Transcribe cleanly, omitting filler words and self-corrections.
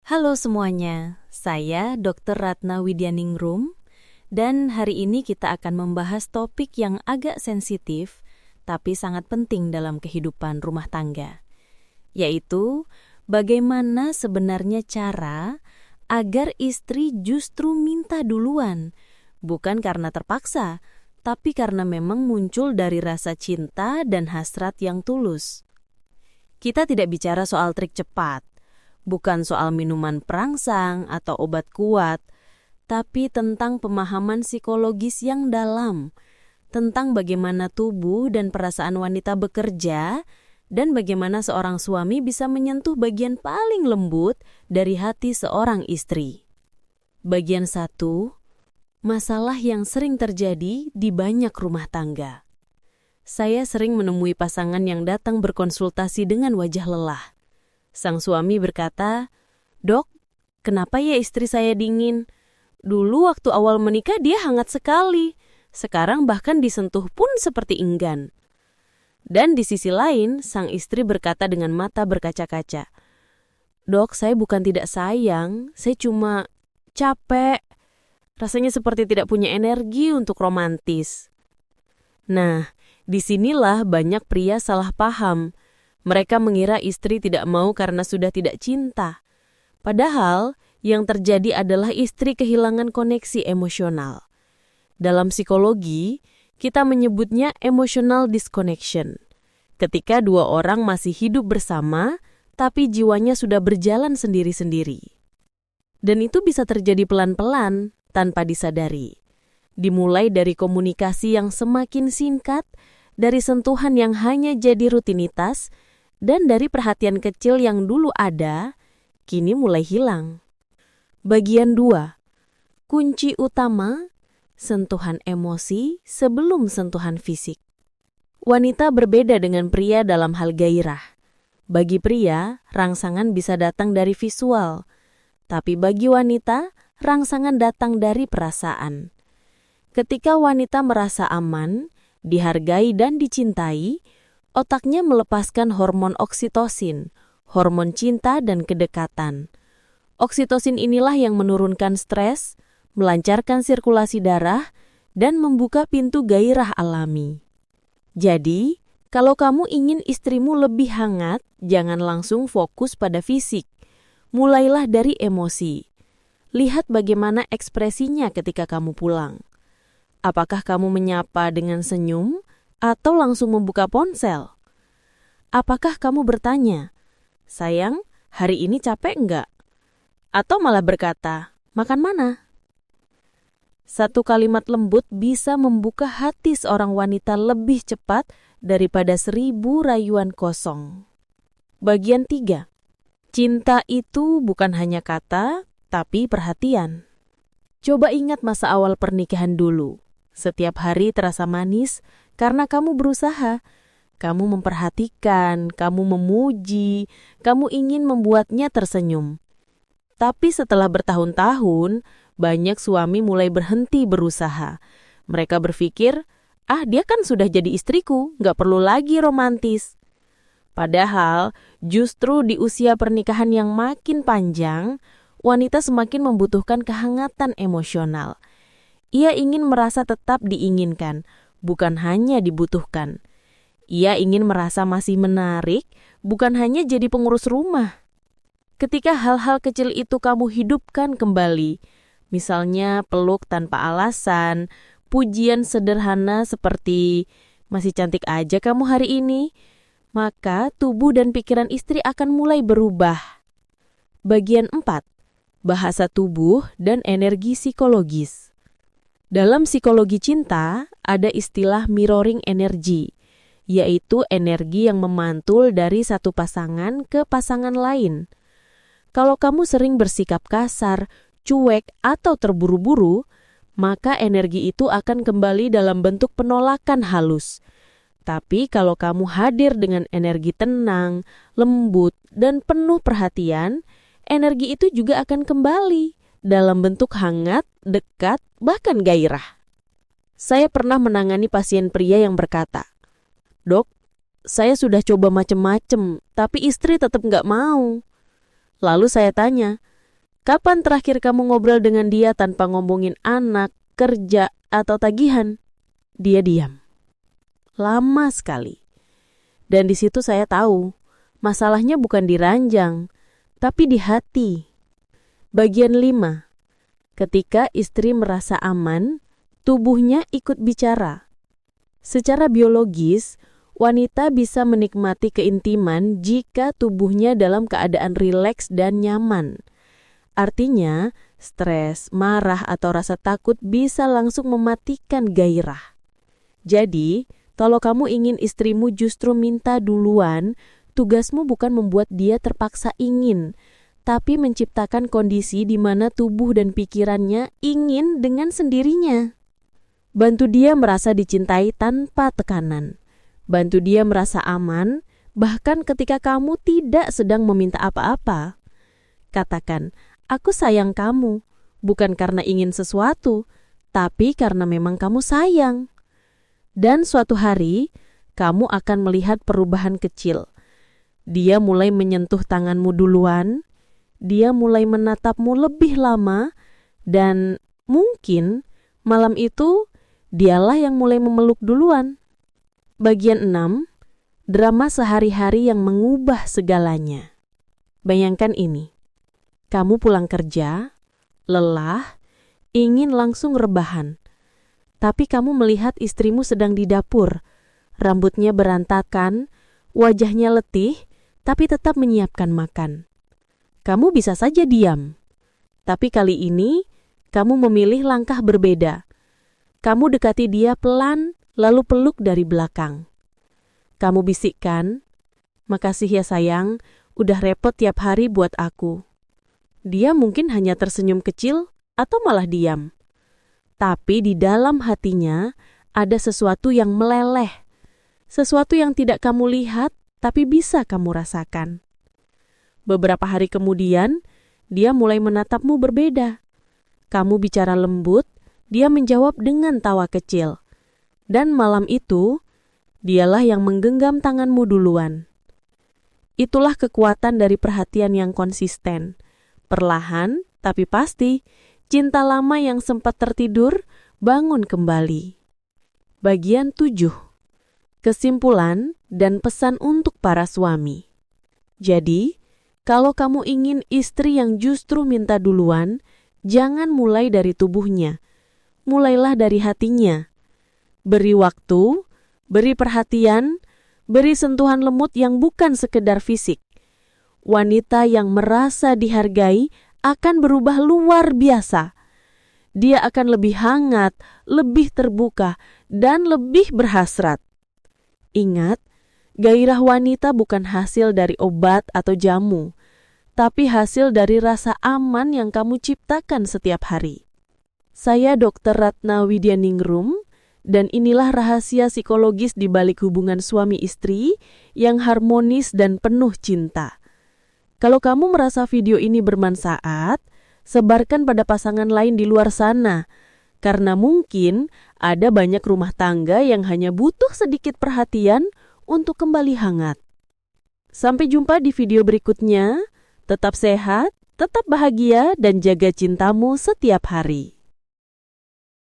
Halo semuanya, saya Dr. Ratna Widyaningrum dan hari ini kita akan membahas topik yang agak sensitif tapi sangat penting dalam kehidupan rumah tangga, yaitu bagaimana sebenarnya cara agar istri justru minta duluan, bukan karena terpaksa, tapi karena memang muncul dari rasa cinta dan hasrat yang tulus. Kita tidak bicara soal trik cepat, bukan soal minuman perangsang atau obat kuat, tapi tentang pemahaman psikologis yang dalam, tentang bagaimana tubuh dan perasaan wanita bekerja, dan bagaimana seorang suami bisa menyentuh bagian paling lembut dari hati seorang istri. Bagian 1, masalah yang sering terjadi di banyak rumah tangga. Saya sering menemui pasangan yang datang berkonsultasi dengan wajah lelah. Sang suami berkata, "Dok, kenapa ya istri saya dingin? Dulu waktu awal menikah dia hangat sekali. Sekarang bahkan disentuh pun seperti enggan." Dan di sisi lain, sang istri berkata dengan mata berkaca-kaca, "Dok, saya bukan tidak sayang, saya cuma capek. Rasanya seperti tidak punya energi untuk romantis." Nah, disinilah banyak pria salah paham. Mereka mengira istri tidak mau karena sudah tidak cinta. Padahal, yang terjadi adalah istri kehilangan koneksi emosional. Dalam psikologi, kita menyebutnya emotional disconnection. Ketika dua orang masih hidup bersama, tapi jiwanya sudah berjalan sendiri-sendiri. Dan itu bisa terjadi pelan-pelan, tanpa disadari. Dimulai dari komunikasi yang semakin singkat, dari sentuhan yang hanya jadi rutinitas, dan dari perhatian kecil yang dulu ada, kini mulai hilang. Bagian 2. Kunci utama, sentuhan emosi sebelum sentuhan fisik. Wanita berbeda dengan pria dalam hal gairah. Bagi pria, rangsangan bisa datang dari visual, tapi bagi wanita, rangsangan datang dari perasaan. Ketika wanita merasa aman, dihargai dan dicintai, otaknya melepaskan hormon oksitosin, hormon cinta dan kedekatan. Oksitosin inilah yang menurunkan stres, melancarkan sirkulasi darah, dan membuka pintu gairah alami. Jadi, kalau kamu ingin istrimu lebih hangat, jangan langsung fokus pada fisik. Mulailah dari emosi. Lihat bagaimana ekspresinya ketika kamu pulang. Apakah kamu menyapa dengan senyum? Atau langsung membuka ponsel? Apakah kamu bertanya, "Sayang, hari ini capek enggak?" Atau malah berkata, "Makan mana?" Satu kalimat lembut bisa membuka hati seorang wanita lebih cepat daripada 1000 rayuan kosong. Bagian 3. Cinta itu bukan hanya kata, tapi perhatian. Coba ingat masa awal pernikahan dulu. Setiap hari terasa manis karena kamu berusaha. Kamu memperhatikan, kamu memuji, kamu ingin membuatnya tersenyum. Tapi setelah bertahun-tahun, banyak suami mulai berhenti berusaha. Mereka berpikir, dia kan sudah jadi istriku, gak perlu lagi romantis. Padahal, justru di usia pernikahan yang makin panjang, wanita semakin membutuhkan kehangatan emosional. Ia ingin merasa tetap diinginkan, bukan hanya dibutuhkan. Ia ingin merasa masih menarik, bukan hanya jadi pengurus rumah. Ketika hal-hal kecil itu kamu hidupkan kembali, misalnya peluk tanpa alasan, pujian sederhana seperti, "Masih cantik aja kamu hari ini," maka tubuh dan pikiran istri akan mulai berubah. Bagian 4. Bahasa tubuh dan energi psikologis. Dalam psikologi cinta, ada istilah mirroring energy, yaitu energi yang memantul dari satu pasangan ke pasangan lain. Kalau kamu sering bersikap kasar, cuek, atau terburu-buru, maka energi itu akan kembali dalam bentuk penolakan halus. Tapi kalau kamu hadir dengan energi tenang, lembut, dan penuh perhatian, energi itu juga akan kembali dalam bentuk hangat, dekat, bahkan gairah. Saya pernah menangani pasien pria yang berkata, "Dok, saya sudah coba macem-macem, tapi istri tetap nggak mau." Lalu saya tanya, Kapan terakhir kamu ngobrol dengan dia tanpa ngomongin anak, kerja, atau tagihan? Dia diam. Lama sekali. Dan di situ saya tahu, masalahnya bukan di ranjang, tapi di hati. Bagian 5. Ketika istri merasa aman, tubuhnya ikut bicara. Secara biologis, wanita bisa menikmati keintiman jika tubuhnya dalam keadaan rileks dan nyaman. Artinya, stres, marah, atau rasa takut bisa langsung mematikan gairah. Jadi, kalau kamu ingin istrimu justru minta duluan, tugasmu bukan membuat dia terpaksa ingin, tapi menciptakan kondisi di mana tubuh dan pikirannya ingin dengan sendirinya. Bantu dia merasa dicintai tanpa tekanan. Bantu dia merasa aman, bahkan ketika kamu tidak sedang meminta apa-apa. Katakan, "Aku sayang kamu, bukan karena ingin sesuatu, tapi karena memang kamu sayang." Dan suatu hari, kamu akan melihat perubahan kecil. Dia mulai menyentuh tanganmu duluan, dia mulai menatapmu lebih lama, dan mungkin malam itu dialah yang mulai memeluk duluan. Bagian 6, drama sehari-hari yang mengubah segalanya. Bayangkan ini, kamu pulang kerja, lelah, ingin langsung rebahan. Tapi kamu melihat istrimu sedang di dapur, rambutnya berantakan, wajahnya letih, tapi tetap menyiapkan makan. Kamu bisa saja diam, tapi kali ini kamu memilih langkah berbeda. Kamu dekati dia pelan, lalu peluk dari belakang. Kamu bisikkan, "Makasih ya sayang, udah repot tiap hari buat aku." Dia mungkin hanya tersenyum kecil atau malah diam. Tapi di dalam hatinya ada sesuatu yang meleleh. Sesuatu yang tidak kamu lihat, tapi bisa kamu rasakan. Beberapa hari kemudian, dia mulai menatapmu berbeda. Kamu bicara lembut, dia menjawab dengan tawa kecil. Dan malam itu, dialah yang menggenggam tanganmu duluan. Itulah kekuatan dari perhatian yang konsisten. Perlahan, tapi pasti, cinta lama yang sempat tertidur, bangun kembali. Bagian 7. Kesimpulan dan pesan untuk para suami. Jadi, kalau kamu ingin istri yang justru minta duluan, jangan mulai dari tubuhnya. Mulailah dari hatinya. Beri waktu, beri perhatian, beri sentuhan lembut yang bukan sekedar fisik. Wanita yang merasa dihargai akan berubah luar biasa. Dia akan lebih hangat, lebih terbuka, dan lebih berhasrat. Ingat, gairah wanita bukan hasil dari obat atau jamu, tapi hasil dari rasa aman yang kamu ciptakan setiap hari. Saya Dr. Ratna Widyaningrum, dan inilah rahasia psikologis di balik hubungan suami istri yang harmonis dan penuh cinta. Kalau kamu merasa video ini bermanfaat, sebarkan pada pasangan lain di luar sana, karena mungkin ada banyak rumah tangga yang hanya butuh sedikit perhatian untuk kembali hangat. Sampai jumpa di video berikutnya. Tetap sehat, tetap bahagia, dan jaga cintamu setiap hari.